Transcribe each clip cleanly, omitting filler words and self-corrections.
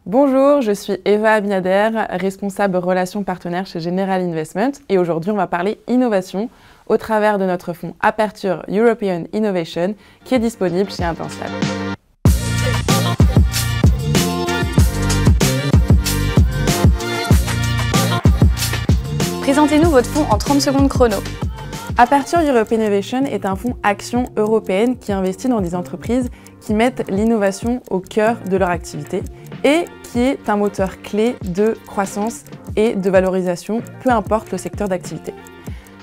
Bonjour, je suis Eva Abinader, responsable relations partenaires chez General Investment et aujourd'hui on va parler innovation au travers de notre fonds Aperture European Innovation qui est disponible chez Intensial. Présentez-nous votre fonds en 30 secondes chrono. Aperture European Innovation est un fonds action européenne qui investit dans des entreprises qui mettent l'innovation au cœur de leur activité et qui est un moteur clé de croissance et de valorisation, peu importe le secteur d'activité.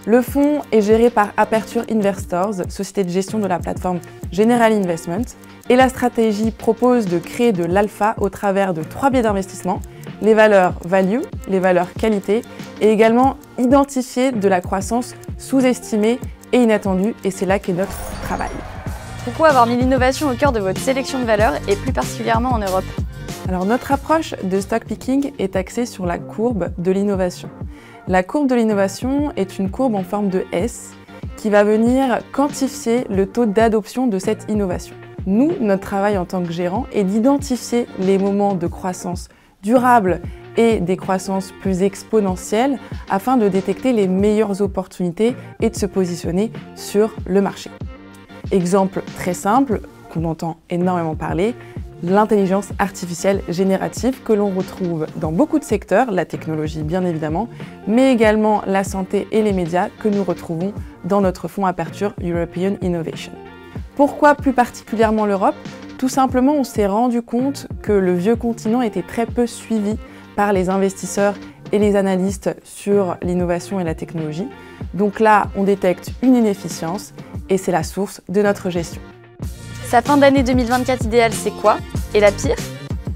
Le fonds est géré par Aperture Investors, société de gestion de la plateforme General Investment, et la stratégie propose de créer de l'alpha au travers de 3 biais d'investissement, les valeurs value, les valeurs qualité, et également identifier de la croissance sous-estimée et inattendue, et c'est là qu'est notre travail. Pourquoi avoir mis l'innovation au cœur de votre sélection de valeurs et plus particulièrement en Europe? Alors notre approche de stock picking est axée sur la courbe de l'innovation. La courbe de l'innovation est une courbe en forme de S qui va venir quantifier le taux d'adoption de cette innovation. Nous, notre travail en tant que gérant est d'identifier les moments de croissance durable et des croissances plus exponentielles afin de détecter les meilleures opportunités et de se positionner sur le marché. Exemple très simple, qu'on entend énormément parler, l'intelligence artificielle générative que l'on retrouve dans beaucoup de secteurs, la technologie bien évidemment, mais également la santé et les médias que nous retrouvons dans notre fonds Aperture European Innovation. Pourquoi plus particulièrement l'Europe? Tout simplement, on s'est rendu compte que le vieux continent était très peu suivi par les investisseurs et les analystes sur l'innovation et la technologie. Donc là, on détecte une inefficience et c'est la source de notre gestion. Sa fin d'année 2024 idéale, c'est quoi? Et la pire?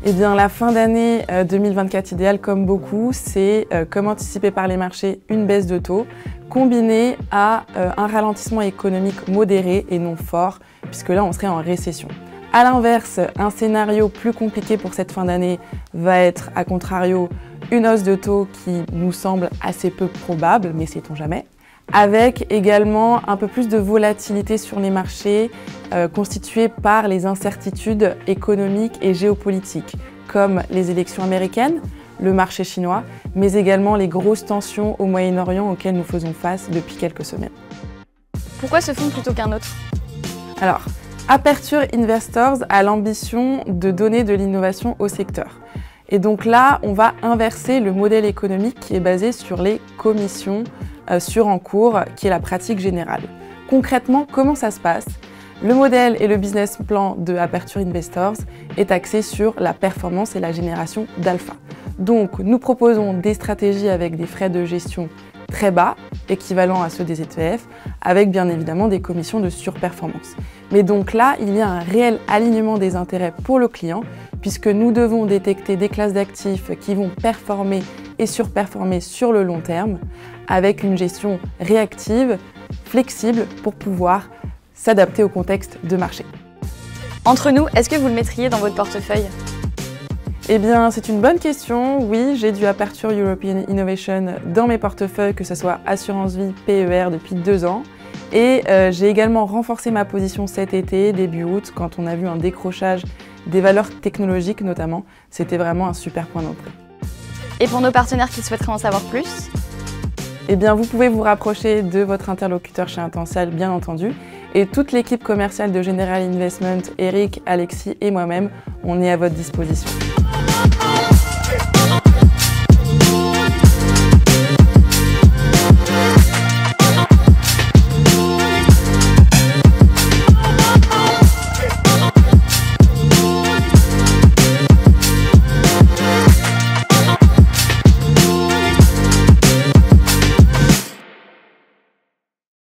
Eh bien, la fin d'année 2024 idéale, comme beaucoup, c'est, comme anticipé par les marchés, une baisse de taux, combinée à un ralentissement économique modéré et non fort, puisque là, on serait en récession. A l'inverse, un scénario plus compliqué pour cette fin d'année va être, à contrario, une hausse de taux qui nous semble assez peu probable, mais sait-on jamais, avec également un peu plus de volatilité sur les marchés constituée par les incertitudes économiques et géopolitiques, comme les élections américaines, le marché chinois, mais également les grosses tensions au Moyen-Orient auxquelles nous faisons face depuis quelques semaines. Pourquoi ce fonds plutôt qu'un autre? Alors, Aperture Investors a l'ambition de donner de l'innovation au secteur. Et donc là, on va inverser le modèle économique qui est basé sur les commissions sur encours, qui est la pratique générale. Concrètement, comment ça se passe? Le modèle et le business plan de Aperture Investors est axé sur la performance et la génération d'alpha. Donc, nous proposons des stratégies avec des frais de gestion très bas, équivalents à ceux des ETF, avec bien évidemment des commissions de surperformance. Mais donc là, il y a un réel alignement des intérêts pour le client, puisque nous devons détecter des classes d'actifs qui vont performer et surperformer sur le long terme, avec une gestion réactive, flexible, pour pouvoir s'adapter au contexte de marché. Entre nous, est-ce que vous le mettriez dans votre portefeuille? Eh bien, c'est une bonne question. Oui, j'ai du Aperture European Innovation dans mes portefeuilles, que ce soit assurance vie, PER depuis 2 ans. Et j'ai également renforcé ma position cet été, début août, quand on a vu un décrochage des valeurs technologiques notamment. C'était vraiment un super point d'entrée. Et pour nos partenaires qui souhaiteraient en savoir plus? Eh bien, vous pouvez vous rapprocher de votre interlocuteur chez Intensial, bien entendu. Et toute l'équipe commerciale de General Investment, Eric, Alexis et moi-même, on est à votre disposition.